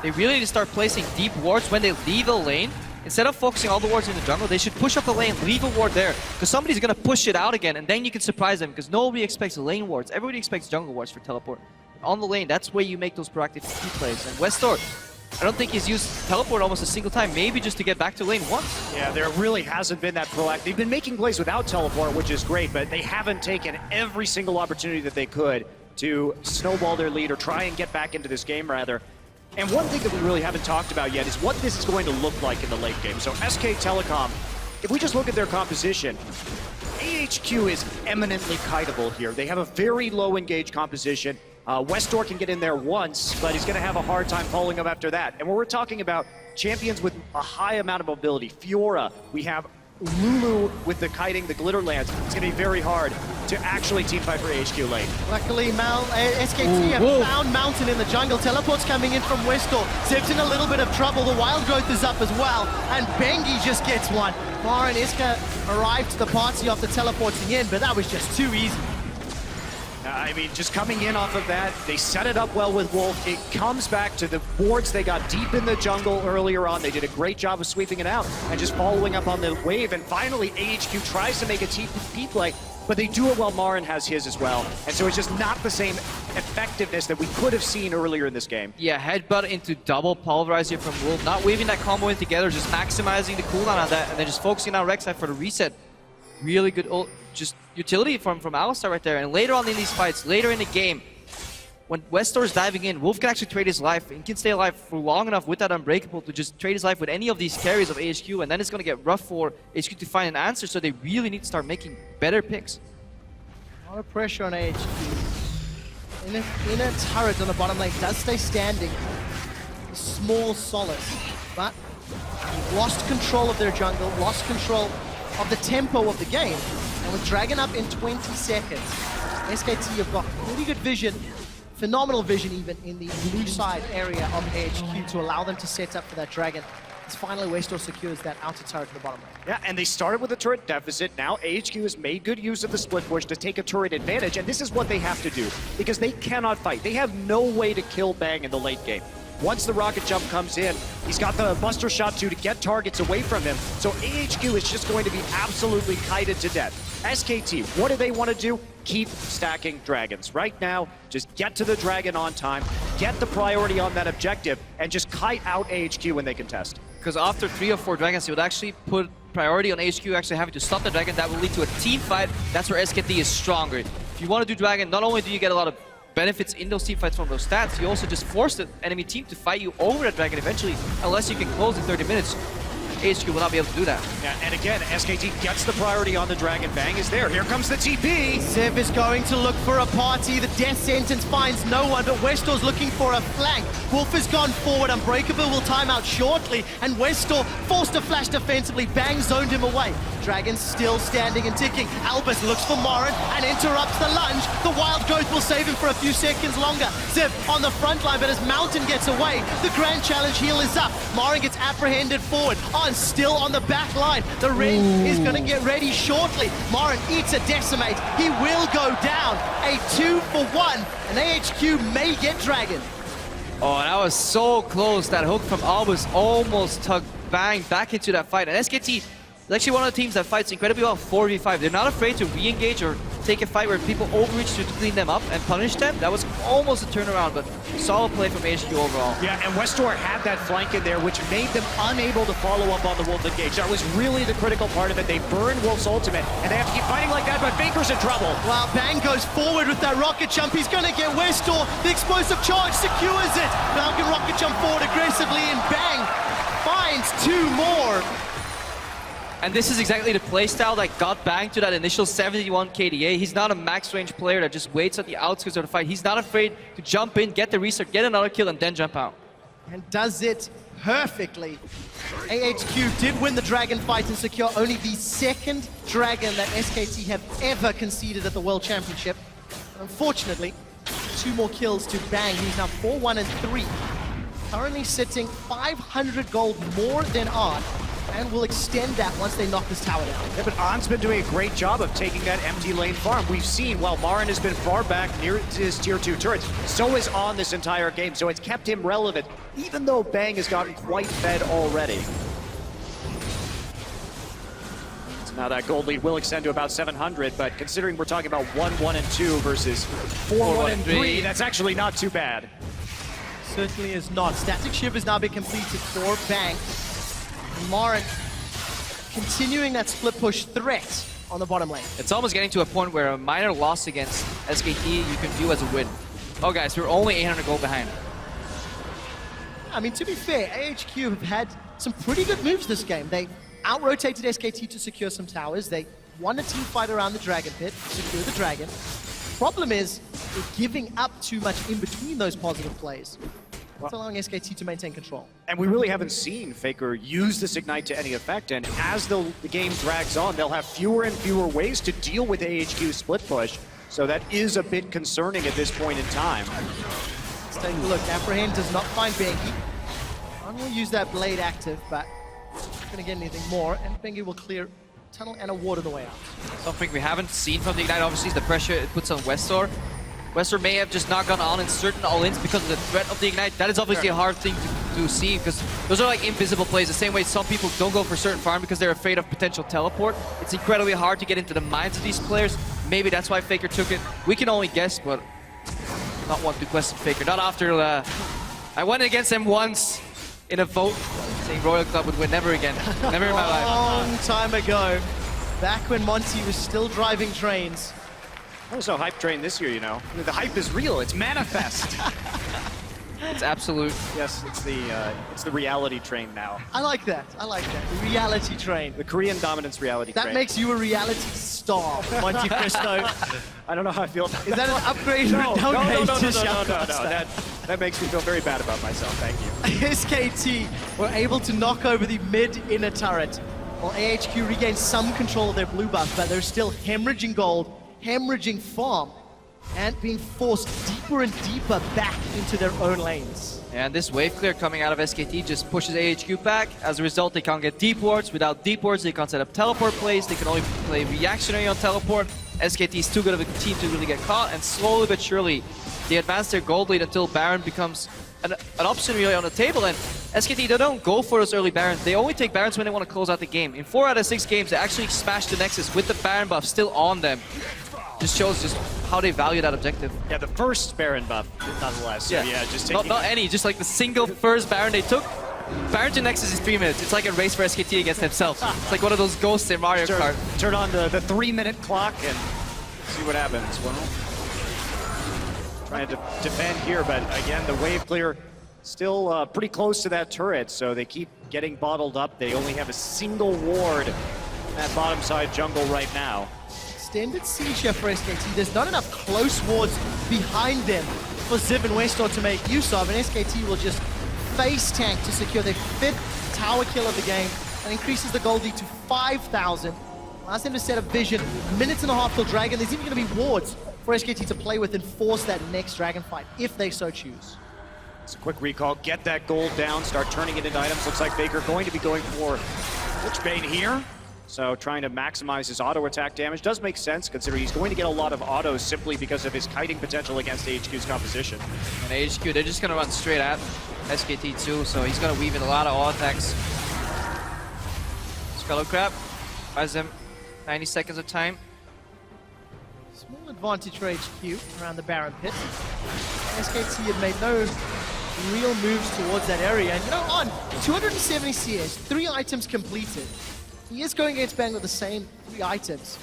Speaker 7: They really need to start placing deep wards when they leave the lane. Instead of focusing all the wards in the jungle, they should push up the lane, leave a ward there, because somebody's gonna push it out again, and then you can surprise them, because nobody expects lane wards. Everybody expects jungle wards for teleport. On the lane, that's where you make those proactive TP plays. And Westor, I don't think he's used teleport almost a single time, maybe just to get back to lane once.
Speaker 8: Yeah, there really hasn't been that proactive. They've been making plays without teleport, which is great, but they haven't taken every single opportunity that they could to snowball their lead or try and get back into this game, rather. And one thing that we really haven't talked about yet is what this is going to look like in the late game. So SKTelecom, if we just look at their composition, AHQ is eminently kiteable here. They have a very low engage composition. Westor can get in there once, but he's going to have a hard time following up after that. And when we're talking about champions with a high amount of mobility, Fiora, we have Lulu with the kiting, the glitter lance. It's going to be very hard to actually teamfight for AHQ lane.
Speaker 10: Luckily, SKT have found Mountain in the jungle. Teleport's coming in from Westor. Zip's in a little bit of trouble. The Wild Growth is up as well. And Bengi just gets one. Mara and Iska arrived to the party after teleporting in, but that was just too easy.
Speaker 8: I mean, just coming in off of that, they set it up well with Wolf. It comes back to the boards. They got deep in the jungle earlier on. They did a great job of sweeping it out and just following up on the wave. And finally, AHQ tries to make a TP play, but they do it while Marin has his as well. And so it's just not the same effectiveness that we could have seen earlier in this game.
Speaker 7: Yeah, headbutt into double pulverizer from Wolf, not weaving that combo in together, just maximizing the cooldown on that, and then just focusing on Rek'Sai for the reset. Really good just utility from Alistar right there. And later on in these fights, later in the game, when Westor is diving in, Wolf can actually trade his life and can stay alive for long enough with that Unbreakable to just trade his life with any of these carries of AHQ, and then it's going to get rough for AHQ to find an answer, so they really need to start making better picks.
Speaker 10: A lot of pressure on AHQ. In a turret on the bottom lane, does stay standing. A small solace, but lost control of their jungle, lost control of the tempo of the game. And with Dragon up in 20 seconds, SKT have got pretty good vision, phenomenal vision even in the blue side area of AHQ to allow them to set up for that Dragon. As finally Westor secures that outer turret to the bottom lane.
Speaker 8: Yeah, and they started with a turret deficit. Now AHQ has made good use of the split push to take a turret advantage, and this is what they have to do, because they cannot fight. They have no way to kill Bang in the late game. Once the rocket jump comes in, he's got the buster shot too to get targets away from him. So AHQ is just going to be absolutely kited to death. SKT, what do they want to do? Keep stacking dragons. Right now, just get to the dragon on time, get the priority on that objective, and just kite out AHQ when they contest.
Speaker 7: Because after 3 or 4 dragons, it would actually put priority on AHQ actually having to stop the dragon. That will lead to a team fight. That's where SKT is stronger. If you want to do dragon, not only do you get a lot of benefits in those team fights from those stats, you also just force the enemy team to fight you over that dragon eventually, unless you can close in 30 minutes. AHQ will not be able to do that.
Speaker 8: Yeah, and again, SKT gets the priority on the dragon. Bang is there. Here comes the TP.
Speaker 10: Ziv is going to look for a party. The death sentence finds no one, but Westor's looking for a flank. Wolf has gone forward. Unbreakable will time out shortly, and Westor forced to flash defensively. Bang zoned him away. Dragon's still standing and ticking. Albus looks for Morin and interrupts the lunge. The Wild Growth will save him for a few seconds longer. Ziv on the front line, but as Mountain gets away, the Grand Challenge heal is up. Morin gets apprehended forward. On still on the back line. The ring is going to get ready shortly. Morin eats a decimate. He will go down. A 2-for-1, and AHQ may get Dragon.
Speaker 7: Oh, that was so close. That hook from Albus almost tugged Bang back into that fight. And SKT is actually one of the teams that fights incredibly well 4v5. They're not afraid to re-engage or take a fight where people overreach to clean them up and punish them. That was almost a turnaround, but solid play from AHQ overall.
Speaker 8: Yeah, and Westor had that flank in there, which made them unable to follow up on the Wolf engage. That was really the critical part of it. They burned Wolf's ultimate, and they have to keep fighting like that, but Baker's in trouble.
Speaker 10: Well, Bang goes forward with that rocket jump. He's going to get Westor. The explosive charge secures it. Falcon rocket jump forward aggressively, and Bang finds 2 more.
Speaker 7: And this is exactly the playstyle that got Bang to that initial 71 KDA. He's not a max range player that just waits at the outskirts of the fight. He's not afraid to jump in, get the reset, get another kill, and then jump out.
Speaker 10: And does it perfectly. AHQ did win the Dragon fight and secure only the 2nd Dragon that SKT have ever conceded at the World Championship. But unfortunately, 2 more kills to Bang. He's now 4-1 and 3. Currently sitting 500 gold more than Art, and will extend that once they knock this tower down.
Speaker 8: Yeah, but On's been doing a great job of taking that empty lane farm. We've seen while Marin has been far back near his tier 2 turrets, so is On this entire game, so it's kept him relevant, even though Bang has gotten quite fed already. So now that gold lead will extend to about 700, but considering we're talking about 1-1 and 2 versus 4-1 and 3, that's actually not too bad.
Speaker 10: certainly is not. Static Shiv has now been completed for Bang. Morin continuing that split push threat on the bottom lane.
Speaker 7: It's almost getting to a point where a minor loss against SKT you can view as a win. Oh guys, we're only 800 gold behind.
Speaker 10: I mean, to be fair, AHQ have had some pretty good moves this game. They out-rotated SKT to secure some towers. They won a team fight around the Dragon Pit, secure the Dragon. Problem is, they're giving up too much in between those positive plays. That's allowing SKT to maintain control.
Speaker 8: And we really haven't seen Faker use this Ignite to any effect, and as the game drags on, they'll have fewer and fewer ways to deal with AHQ's split push. So that is a bit concerning at this point in time.
Speaker 10: Let's take a look. Apprehend does not find Bengi. I'm going to use that blade active, but not going to get anything more, and Bengi will clear tunnel and a ward on the way out.
Speaker 7: Something we haven't seen from the Ignite, obviously, is the pressure it puts on Westor. Westor may have just not gone on in certain all-ins because of the threat of the Ignite. That is obviously a hard thing to see, because those are like invisible plays. The same way some people don't go for certain farm because they're afraid of potential teleport. It's incredibly hard to get into the minds of these players. Maybe that's why Faker took it. We can only guess, but not want to question Faker. Not after I went against him once in a vote saying Royal Club would win. Never again. Never in my life.
Speaker 10: Long time ago, back when Monty was still driving trains.
Speaker 8: There's no hype train this year, you know. The hype is real. It's manifest.
Speaker 7: It's absolute.
Speaker 8: Yes, it's the reality train now.
Speaker 10: I like that. I like that. The reality train.
Speaker 8: The Korean dominance reality train.
Speaker 10: That makes you a reality star, Monte Cristo.
Speaker 8: I don't know how I feel.
Speaker 10: Is that an upgrade or
Speaker 8: No,
Speaker 10: a downgrade
Speaker 8: no.
Speaker 10: to Shoutcaster?
Speaker 8: That makes me feel very bad about myself. Thank you.
Speaker 10: SKT were able to knock over the mid-inner turret, while AHQ regained some control of their blue buff, but they're still hemorrhaging gold, hemorrhaging farm, and being forced deeper and deeper back into their own lanes.
Speaker 7: And this wave clear coming out of SKT just pushes AHQ back. As a result, they can't get deep wards. Without deep wards, they can't set up teleport plays. They can only play reactionary on teleport. SKT is too good of a team to really get caught, and slowly but surely, they advance their gold lead until Baron becomes an option really on the table. And SKT, they don't go for those early Barons. They only take Barons when they want to close out the game. In 4 out of 6 games, they actually smash the Nexus with the Baron buff still on them. Just shows just how they value that objective.
Speaker 8: Yeah, the first Baron buff, nonetheless. So yeah, just taking...
Speaker 7: Not any, just like the single first Baron they took. Baron to Nexus is 3 minutes. It's like a race for SKT against themselves. It's like one of those ghosts in Mario Kart.
Speaker 8: Turn on the 3-minute clock and see what happens. Well, trying to defend here, but again, the wave clear still pretty close to that turret, so they keep getting bottled up. They only have a single ward in that bottom side jungle right now.
Speaker 10: Extended siege here for SKT. There's not enough close wards behind them for Ziv and Westor to make use of, and SKT will just face tank to secure their 5th tower kill of the game and increases the gold lead to 5,000. Allows them to set up vision. Minutes and a half till Dragon. There's even going to be wards for SKT to play with and force that next Dragon fight if they so choose.
Speaker 8: It's a quick recall, get that gold down, start turning it into items. Looks like Faker going to be going for Witchbane here. So trying to maximize his auto attack damage does make sense, considering he's going to get a lot of autos simply because of his kiting potential against AHQ's composition.
Speaker 7: And AHQ, they're just going to run straight at SKT too, so he's going to weave in a lot of auto attacks. Skull Crab buys him 90 seconds of time.
Speaker 10: Small advantage for HQ around the Baron pit. SKT had made no real moves towards that area, and you know, on 270 CS, 3 items completed. He is going against Bang with the same 3 items,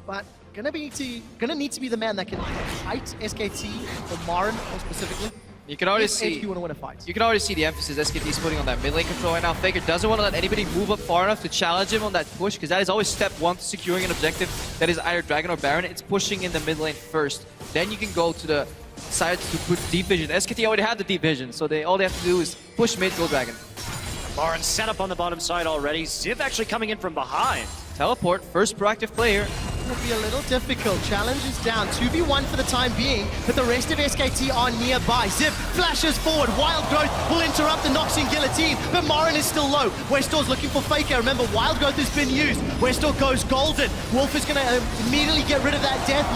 Speaker 10: but gonna need to be the man that can fight SKT, or Marin more specifically.
Speaker 7: You can already
Speaker 10: if
Speaker 7: see.
Speaker 10: HQ want to win a fight.
Speaker 7: You can already see the emphasis SKT is putting on that mid lane control right now. Faker doesn't want to let anybody move up far enough to challenge him on that push, because that is always step 1 to securing an objective that is either Dragon or Baron. It's pushing in the mid lane first. Then you can go to the side to put deep vision. SKT already had the deep vision, so all they have to do is push mid, go Dragon.
Speaker 8: Baron set up on the bottom side already. Ziv actually coming in from behind.
Speaker 7: Teleport, first proactive player.
Speaker 10: It'll be a little difficult. Challenge is down. 2v1 for the time being, but the rest of SKT are nearby. Ziv flashes forward. Wild Growth will interrupt the Noxian Guillotine, but Marin is still low. Westor's looking for Faker. Remember, Wild Growth has been used. Westor goes golden. Wolf is going to immediately get rid of that death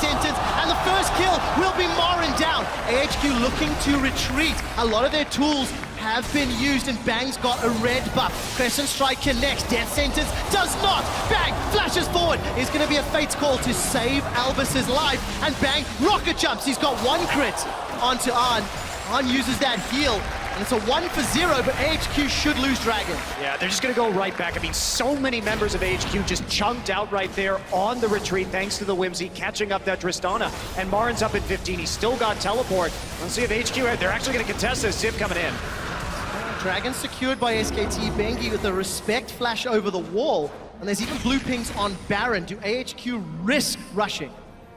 Speaker 10: sentence, and the first kill will be Marin down. AHQ looking to retreat. A lot of their tools have been used, and Bang's got a red buff. Crescent Strike connects. Death Sentence does not. Bang flashes forward. It's going to be a Fate's Call to save Albus's life, and Bang rocket jumps. He's got 1 crit onto Arn. Arn uses that heal, and it's a 1 for 0, but AHQ should lose Dragon.
Speaker 8: Yeah, they're just going to go right back. I mean, so many members of AHQ just chunked out right there on the retreat thanks to the Whimsy catching up that Tristana. And Marin's up at 15. He's still got teleport. Let's see if HQ, they're actually going to contest this. Ziv coming in.
Speaker 10: Dragon secured by SKT. Bengi with a respect flash over the wall. And there's even blue pings on Baron. Do AHQ risk rushing?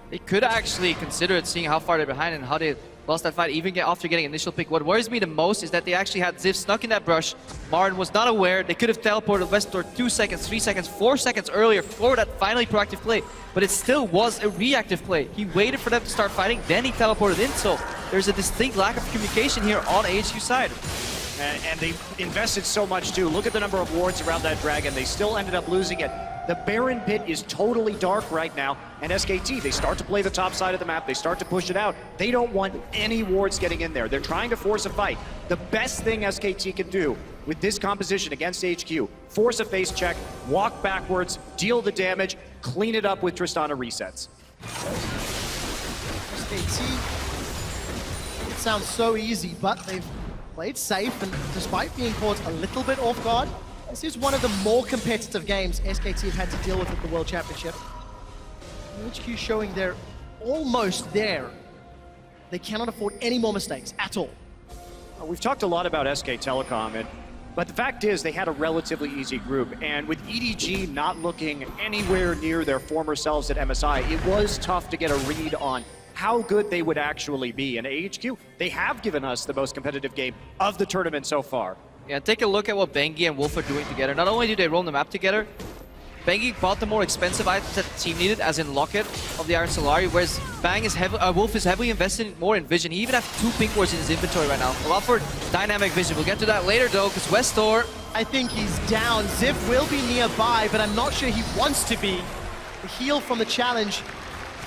Speaker 7: They could actually consider it, seeing how far they're behind and how they lost that fight, even after getting initial pick. What worries me the most is that they actually had Ziv snuck in that brush. Marin was not aware. They could have teleported Westdoor 2 seconds, 3 seconds, 4 seconds earlier for that finally proactive play, but it still was a reactive play. He waited for them to start fighting, then he teleported in, so there's a distinct lack of communication here on AHQ side.
Speaker 8: And they invested so much too. Look at the number of wards around that Dragon. They still ended up losing it. The Baron pit is totally dark right now, and SKT, they start to play the top side of the map. They start to push it out. They don't want any wards getting in there. They're trying to force a fight. The best thing SKT can do with this composition against HQ, force a face check, walk backwards, deal the damage, clean it up with Tristana resets.
Speaker 10: SKT, it sounds so easy, but they've played safe, and despite being caught a little bit off guard, this is one of the more competitive games SKT have had to deal with at the World Championship. HQ showing they're almost there. They cannot afford any more mistakes at all.
Speaker 8: We've talked a lot about SKTelecom, but the fact is they had a relatively easy group, and with EDG not looking anywhere near their former selves at MSI, it was tough to get a read on how good they would actually be. And AHQ, they have given us the most competitive game of the tournament so far.
Speaker 7: Yeah, take a look at what Bengi and Wolf are doing together. Not only do they roam the map together, Bengi bought the more expensive items that the team needed, as in Locket of the Iron Solari, whereas Wolf is heavily invested more in vision. He even has 2 pink wards in his inventory right now. A lot for dynamic vision. We'll get to that later though, because Westdoor,
Speaker 10: I think he's down. Ziv will be nearby, but I'm not sure he wants to be. The heal from the challenge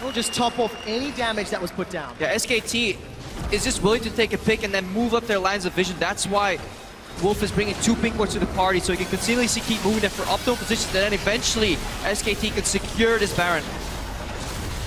Speaker 10: will just top off any damage that was put down.
Speaker 7: yeah, SKT is just willing to take a pick and then move up their lines of vision. That's why Wolf is bringing 2 pink wards to the party, so he can continuously keep moving them for optimal positions, and then eventually SKT can secure this Baron.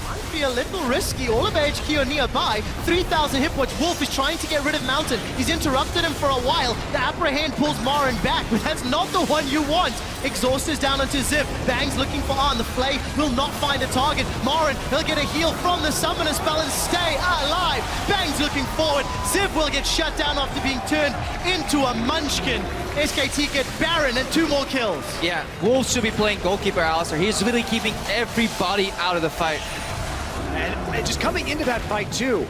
Speaker 10: Might be a little risky. All of HQ are nearby. 3,000 hit points. Wolf is trying to get rid of Mountain. He's interrupted him for a while. The apprehend pulls Marin back, but that's not the one you want. Exhaust is down onto Ziv. Bang's looking for Arn. The Flay will not find a target. Marin, he'll get a heal from the summoner spell and stay alive. Bang's looking forward. Ziv will get shut down after being turned into a munchkin. SKT get Baron and 2 more kills.
Speaker 7: Yeah, Wolf should be playing goalkeeper Alistair. He's really keeping everybody out of the fight.
Speaker 8: And just coming into that fight too,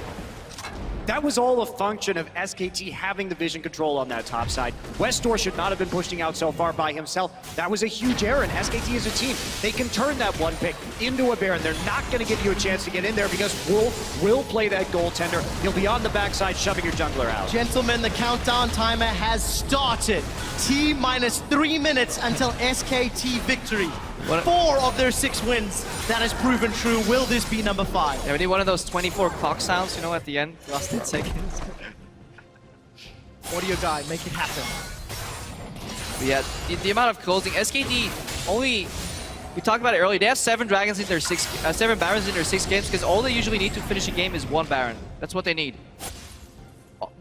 Speaker 8: that was all a function of SKT having the vision control on that top side. Westdoor should not have been pushing out so far by himself. That was a huge error, and SKT as a team, they can turn that 1 pick into a Baron. They're not going to give you a chance to get in there because Wolf will play that goaltender. He'll be on the backside shoving your jungler out.
Speaker 10: Gentlemen, the countdown timer has started. T-minus 3 minutes until SKT victory. 4 of their 6 wins. That has proven true. Will this be number 5?
Speaker 7: Yeah, we need one of those 24 clock sounds, you know, at the end. Last 10 seconds.
Speaker 10: Audio guy, make it happen.
Speaker 7: But yeah, the amount of closing. SKT only, we talked about it earlier, they have 7 dragons in their 7 barons in their 6 games, because all they usually need to finish a game is 1 baron. That's what they need.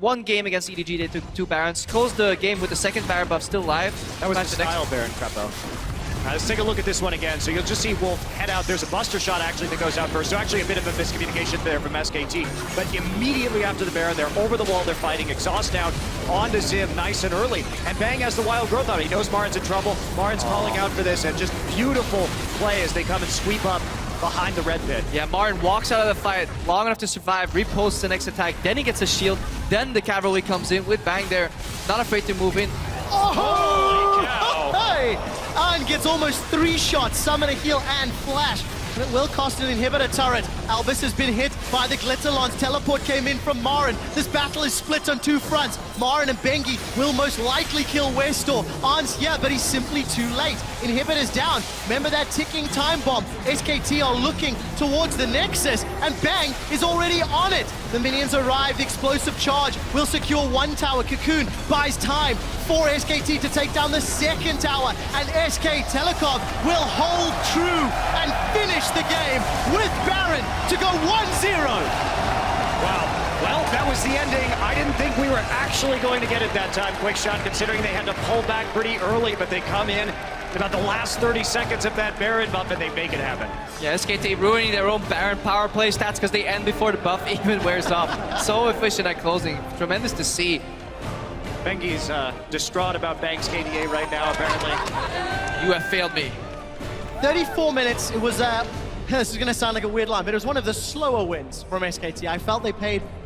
Speaker 7: 1 game against EDG, they took 2 barons. Closed the game with the 2nd baron buff still live.
Speaker 8: That was the style Baron Crepo. Let's take a look at this one again. So you'll just see Wolf head out. There's a buster shot actually that goes out first. So actually a bit of a miscommunication there from SKT. But immediately after the Baron, they're over the wall, they're fighting. Exhaust down onto Ziv nice and early. And Bang has the wild growth on it. He knows Marin's in trouble. Marin's calling out for this, and just beautiful play as they come and sweep up behind the red pit.
Speaker 7: Yeah, Marin walks out of the fight long enough to survive, reposts the next attack, then he gets a shield, then the cavalry comes in with Bang there, not afraid to move in.
Speaker 10: Oh! Hey! Arn gets almost 3 shots, summon a heal and flash. And it will cost an inhibitor turret. Albus has been hit by the Glitterlance. Teleport came in from Marin. This battle is split on 2 fronts. Marin and Bengi will most likely kill Westdoor. Arn's here, but he's simply too late. Inhibitor's down. Remember that ticking time bomb. SKT are looking towards the Nexus, and Bang is already on it. The minions arrive. The explosive charge will secure 1 tower. Cocoon buys time for SKT to take down the 2nd tower, and SKTelecom will hold true and finish the game with Baron to go 1-0.
Speaker 8: Wow. Well, that was the ending. I didn't think we were actually going to get it that time. Quick shot, considering they had to pull back pretty early, but they come in about the last 30 seconds of that Baron buff, and they make it happen.
Speaker 7: Yeah, SKT ruining their own Baron power play stats because they end before the buff even wears off. So efficient at closing. Tremendous to see.
Speaker 8: Bengi's distraught about Bang's KDA right now, apparently.
Speaker 7: You have failed me.
Speaker 10: 34 minutes. It was, this is going to sound like a weird line, but it was one of the slower wins from SKT. I felt they paid